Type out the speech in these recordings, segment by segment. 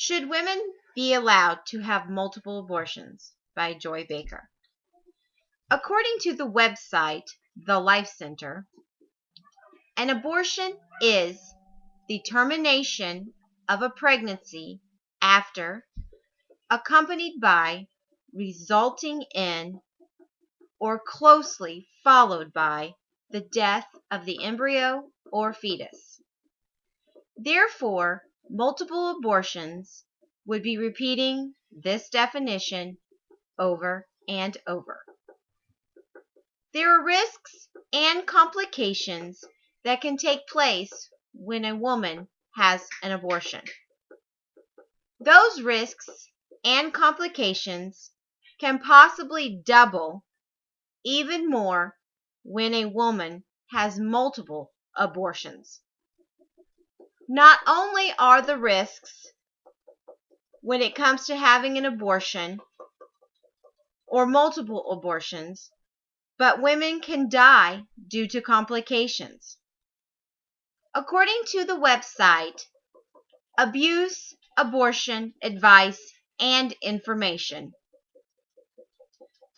Should Women Be Allowed to Have Multiple Abortions? By Joy Baker. According to the website The Life Center, an abortion is the termination of a pregnancy after, accompanied by, resulting in, or closely followed by the death of the embryo or fetus. Therefore, multiple abortions would be repeating this definition over and over. There are risks and complications that can take place when a woman has an abortion. Those risks and complications can possibly double, even more, when a woman has multiple abortions. Not only are the risks when it comes to having an abortion or multiple abortions, but women can die due to complications. According to the website Abuse, Abortion, Advice, and Information,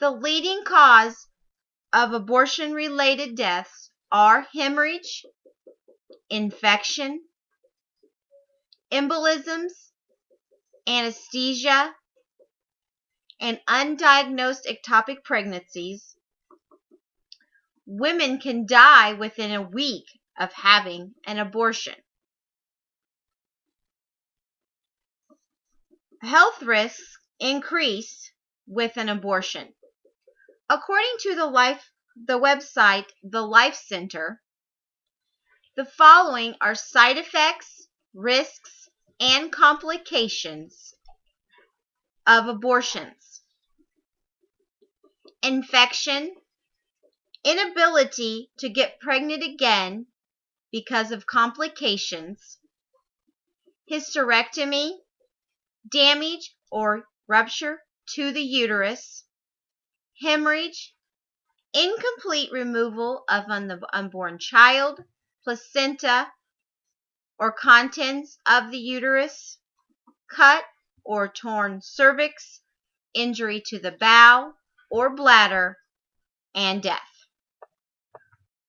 the leading cause of abortion-related deaths are hemorrhage, infection, embolisms, anesthesia, and undiagnosed ectopic pregnancies. Women can die within a week of having an abortion. Health risks increase with an abortion. According to the website The Life Center, the following are side effects, risks, and complications of abortions: infection, inability to get pregnant again because of complications, hysterectomy, damage or rupture to the uterus, hemorrhage, incomplete removal of the unborn child, placenta, or contents of the uterus, cut or torn cervix, injury to the bowel or bladder, and death.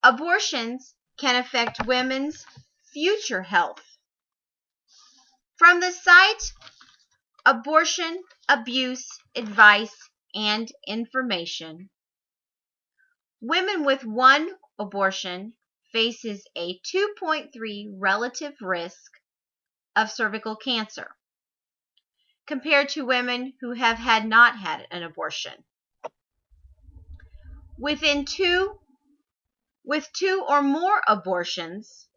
Abortions can affect women's future health. From the site Abortion, Abuse, Advice, and Information, women with one abortion faces a 2.3 relative risk of cervical cancer compared to women who have not had an abortion. With two or more abortions,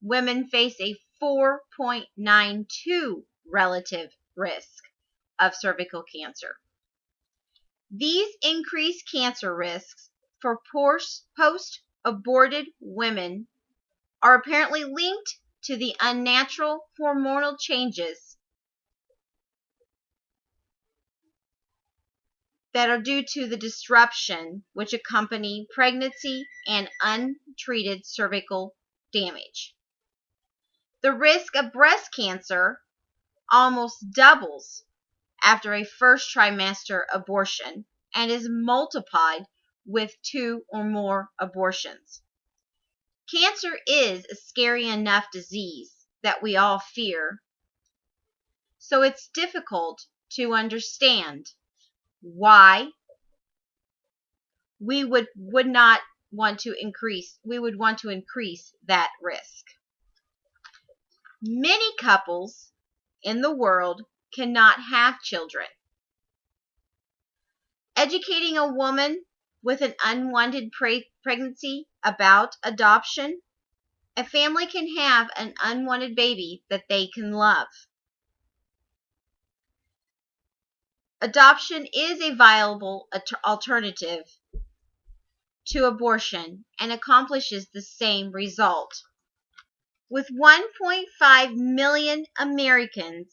women face a 4.92 relative risk of cervical cancer. These increased cancer risks for post-aborted women are apparently linked to the unnatural hormonal changes that are due to the disruption which accompany pregnancy and untreated cervical damage. The risk of breast cancer almost doubles after a first trimester abortion and is multiplied with two or more abortions. Cancer is a scary enough disease that we all fear, so it's difficult to understand why we would want to increase that risk. Many couples in the world cannot have children. Educating a woman with an unwanted pregnancy about adoption, a family can have an unwanted baby that they can love. Adoption is a viable alternative to abortion and accomplishes the same result. With 1.5 million American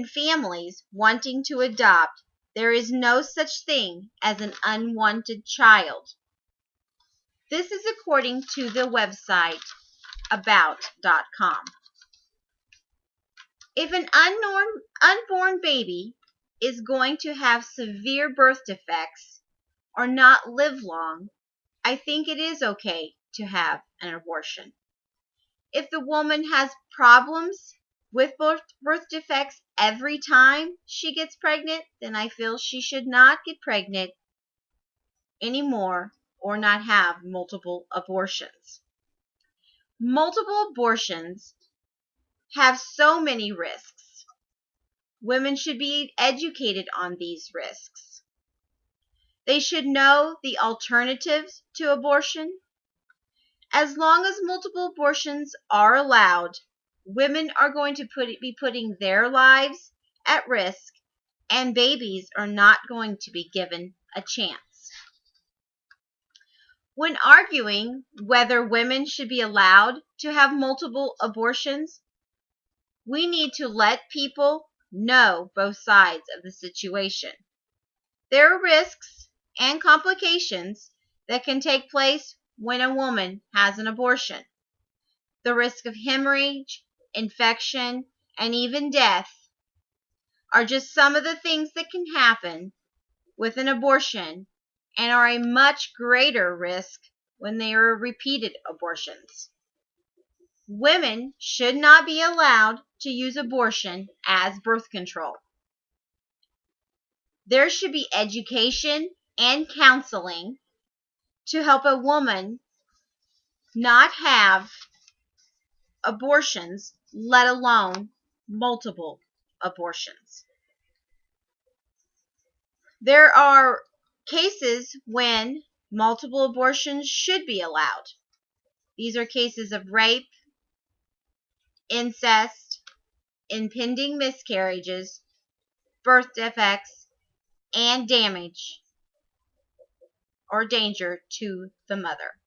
families wanting to adopt, there is no such thing as an unwanted child. This is according to the website about.com. If an unborn baby is going to have severe birth defects or not live long, I think it is okay to have an abortion. If the woman has problems with birth defects every time she gets pregnant, then I feel she should not get pregnant anymore or not have multiple abortions. Multiple abortions have so many risks. Women should be educated on these risks. They should know the alternatives to abortion. As long as multiple abortions are allowed, women are going to be putting their lives at risk, and babies are not going to be given a chance. When arguing whether women should be allowed to have multiple abortions, we need to let people know both sides of the situation. There are risks and complications that can take place when a woman has an abortion. The risk of hemorrhage, infection, and even death are just some of the things that can happen with an abortion and are a much greater risk when they are repeated abortions. Women should not be allowed to use abortion as birth control. There should be education and counseling to help a woman not have abortions, let alone multiple abortions. There are cases when multiple abortions should be allowed. These are cases of rape, incest, impending miscarriages, birth defects, and damage or danger to the mother.